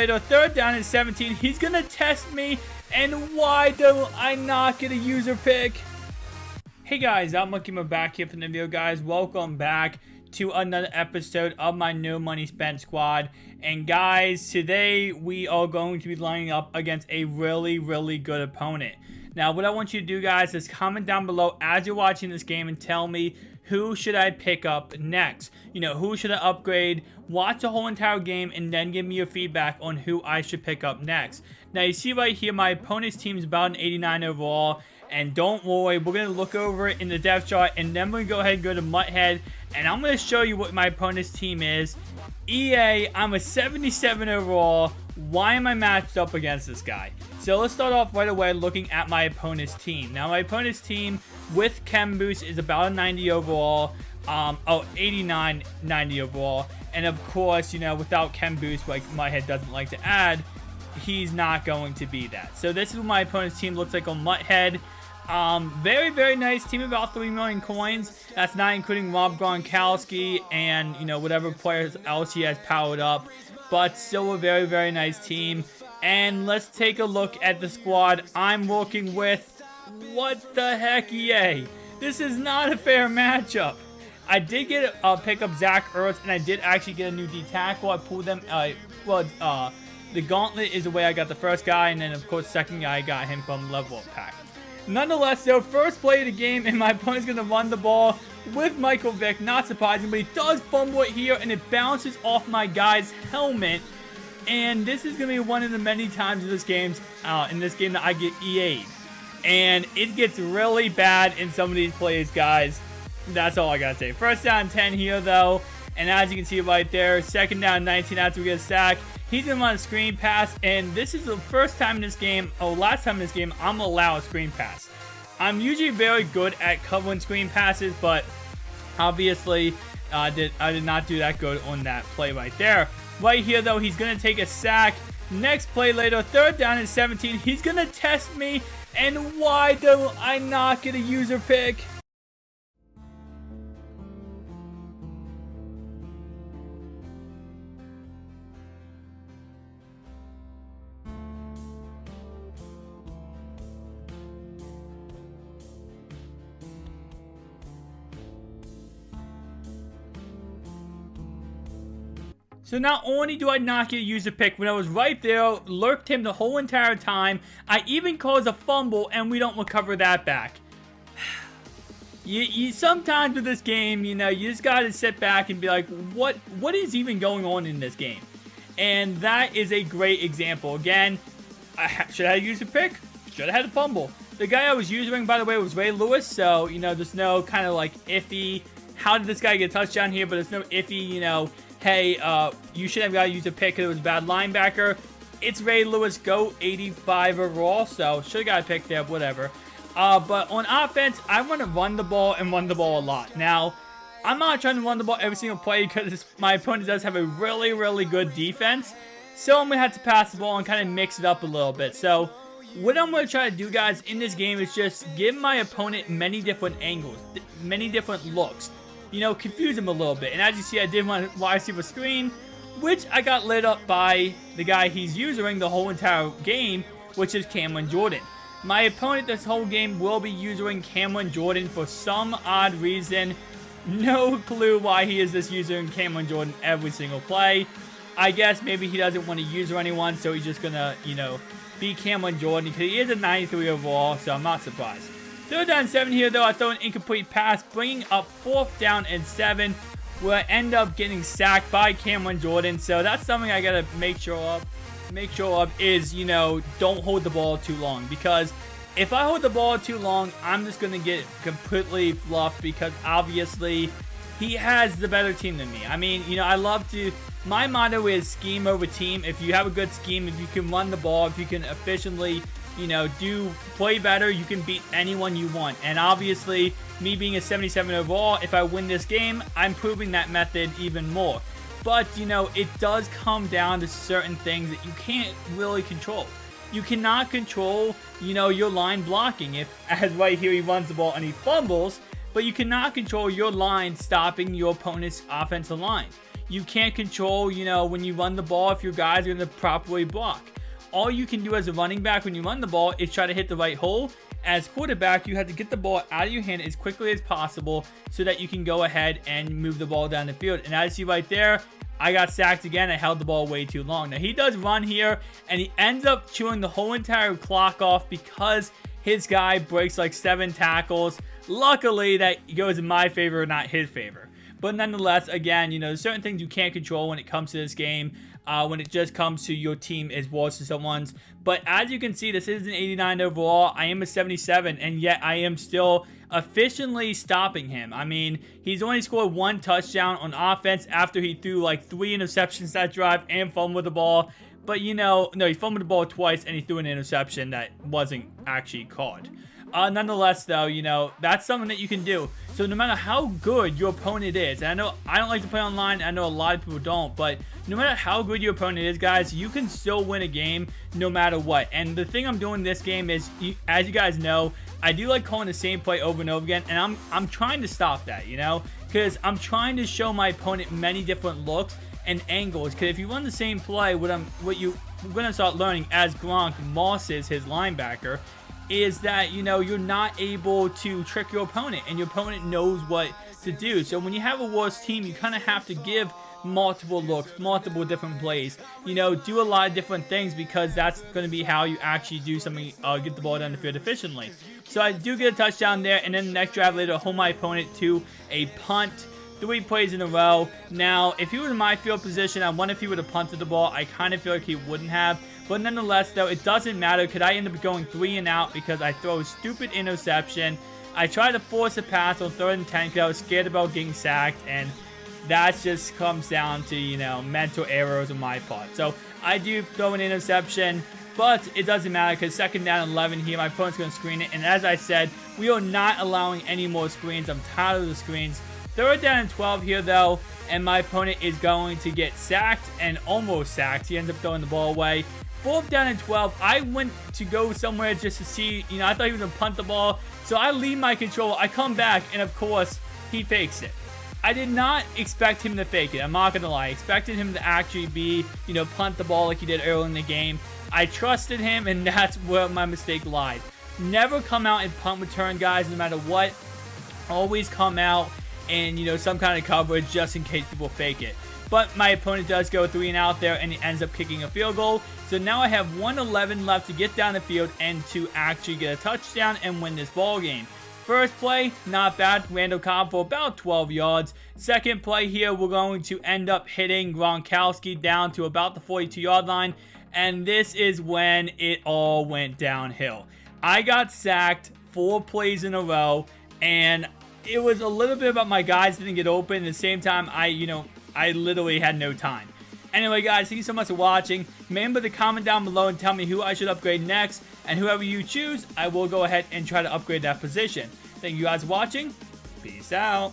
Third down and 17. He's going to test me. And why do I not get a user pick? Hey guys, I'm Monkey back here from the video, guys. Welcome back to another episode of my No Money Spent squad. And guys, today we are going to be lining up against a really good opponent. Now, what I want you to do, guys, is comment down below as you're watching this game and tell me who should I pick up next. You know, who should I upgrade? Watch the whole entire game and then give me your feedback on who I should pick up next. Now, you see right here, my opponent's team is about an 89 overall. And don't worry, we're going to look over it in the depth chart, and then we're going to go ahead and go to MUT Head, and I'm going to show you what my opponent's team is. EA, I'm a 77 overall. Why am I matched up against this guy? So let's start off right away looking at my opponent's team. Now, my opponent's team with Chem Boost is about a 90 overall. 89, 90 overall. And of course, you know, without Chem Boost, like MUT Head doesn't like to add, he's not going to be that. So this is what my opponent's team looks like on MUT Head. Very nice team, about 3 million coins. That's not including Rob Gronkowski and, you know, whatever players else he has powered up, but still a very nice team. And let's take a look at the squad I'm working with. What the heck, EA? This is not a fair matchup. I did get pick up Zach Ertz, and I did actually get a new D tackle. I pulled them. The Gauntlet is the way I got the first guy, and then of course second guy I got him from Level Up Pack. Nonetheless, though, first play of the game, and my opponent's going to run the ball with Michael Vick. Not surprising, but he does fumble it here, and it bounces off my guy's helmet. And this is going to be one of the many times in this game that I get EA'd. And it gets really bad in some of these plays, guys. That's all I got to say. First down 10 here, though. And as you can see right there, second down 19 after we get a sack. He's going to run a screen pass, and this is the first time in this game, last time in this game, I'm allowed a screen pass. I'm usually very good at covering screen passes, but obviously I did not do that good on that play right there. Right here, though, he's going to take a sack. Next play later, third down and 17. He's going to test me, and why do I not get a user pick? So not only do I not get a user pick when I was right there, lurked him the whole entire time, I even caused a fumble and we don't recover that back. You sometimes with this game, you know, you just gotta sit back and be like, what is even going on in this game? And that is a great example. Again, should I use a pick? Should have had a fumble. The guy I was using, by the way, was Ray Lewis, so, you know, there's no kind of like iffy, how did this guy get a touchdown here, but there's no iffy, you know, hey, you should have got to use a pick because it was a bad linebacker. It's Ray Lewis, GO.A.T 85 overall, so should have got a pick there, whatever. But on offense, I want to run the ball and run the ball a lot. Now, I'm not trying to run the ball every single play because my opponent does have a really good defense. So I'm going to have to pass the ball and kind of mix it up a little bit. So what I'm going to try to do, guys, in this game is just give my opponent many different angles, many different looks. You know, confuse him a little bit. And as you see, I did want wide receiver screen, which I got lit up by the guy he's using the whole entire game, which is Cameron Jordan. My opponent this whole game will be using Cameron Jordan for some odd reason. No clue why he is just using Cameron Jordan every single play. I guess maybe he doesn't want to use anyone, so he's just going to, you know, be Cameron Jordan because he is a 93 overall, so I'm not surprised. Third down 7 here, though. I throw an incomplete pass, bringing up fourth down and 7, where I end up getting sacked by Cameron Jordan. So that's something I gotta make sure of is, you know, don't hold the ball too long, because if I hold the ball too long, I'm just gonna get completely fluffed because obviously he has the better team than me. I mean, you know, I love to. My motto is scheme over team. If you have a good scheme, if you can run the ball, if you can efficiently, you know, play better, you can beat anyone you want. And obviously, me being a 77 overall, if I win this game, I'm proving that method even more. But, you know, it does come down to certain things that you can't really control. You cannot control, you know, your line blocking. If, as right here, he runs the ball and he fumbles, but you cannot control your line stopping your opponent's offensive line. you can't control, you know, when you run the ball if your guys are going to properly block. All you can do as a running back when you run the ball is try to hit the right hole. As quarterback, you have to get the ball out of your hand as quickly as possible so that you can go ahead and move the ball down the field. And as you see right there, I got sacked again. I held the ball way too long. Now, he does run here, and he ends up chewing the whole entire clock off because his guy breaks like 7 tackles. Luckily, that goes in my favor, not his favor. But nonetheless, again, you know, there's certain things you can't control when it comes to this game. When it just comes to your team as well as to someone's. But as you can see, this is an 89 overall. I am a 77, and yet I am still efficiently stopping him. I mean, he's only scored 1 touchdown on offense after he threw like 3 interceptions that drive and fumbled the ball. But, you know, no, he fumbled the ball twice, and he threw an interception that wasn't actually caught. Nonetheless, though, you know, that's something that you can do. So no matter how good your opponent is, and I know I don't like to play online, I know a lot of people don't, but no matter how good your opponent is, guys, you can still win a game no matter what. And the thing I'm doing in this game is, as you guys know, I do like calling the same play over and over again, and I'm trying to stop that, you know, because I'm trying to show my opponent many different looks and angles. Because if you run the same play, what you're gonna start learning as Gronk mosses his linebacker is that, you know, you're not able to trick your opponent, and your opponent knows what to do. So when you have a worse team, you kind of have to give multiple looks, multiple different plays, you know, do a lot of different things, because that's going to be how you actually do something, get the ball down the field efficiently. So I do get a touchdown there, and then the next drive later, hold my opponent to a punt. 3 plays in a row. Now, if he was in my field position, I wonder if he would have punted the ball. I kind of feel like he wouldn't have. But nonetheless, though, it doesn't matter. Could I end up going 3 and out because I throw a stupid interception? I tried to force a pass on 3rd and 10 because I was scared about getting sacked, and that just comes down to, you know, mental errors on my part. So I do throw an interception, but it doesn't matter because 2nd down and 11 here, my opponent's going to screen it. And as I said, we are not allowing any more screens. I'm tired of the screens. 3rd down and 12 here, though, and my opponent is going to get sacked and almost sacked. He ends up throwing the ball away. 4th down and 12. I went to go somewhere just to see, you know, I thought he was going to punt the ball. So I leave my control. I come back, and of course, he fakes it. I did not expect him to fake it. I'm not going to lie. I expected him to actually be, you know, punt the ball like he did early in the game. I trusted him, and that's where my mistake lied. Never come out and punt return, guys, no matter what. Always come out and, you know, some kind of coverage just in case people fake it. But my opponent does go 3 and out there, and he ends up kicking a field goal. So now I have 1:11 left to get down the field and to actually get a touchdown and win this ball game. First play, not bad. Randall Cobb for about 12 yards. Second play here, we're going to end up hitting Gronkowski down to about the 42-yard line. And this is when it all went downhill. I got sacked 4 plays in a row, and it was a little bit about my guys didn't get open. At the same time, I literally had no time. Anyway, guys, thank you so much for watching. Remember to comment down below and tell me who I should upgrade next. And whoever you choose, I will go ahead and try to upgrade that position. Thank you guys for watching. Peace out.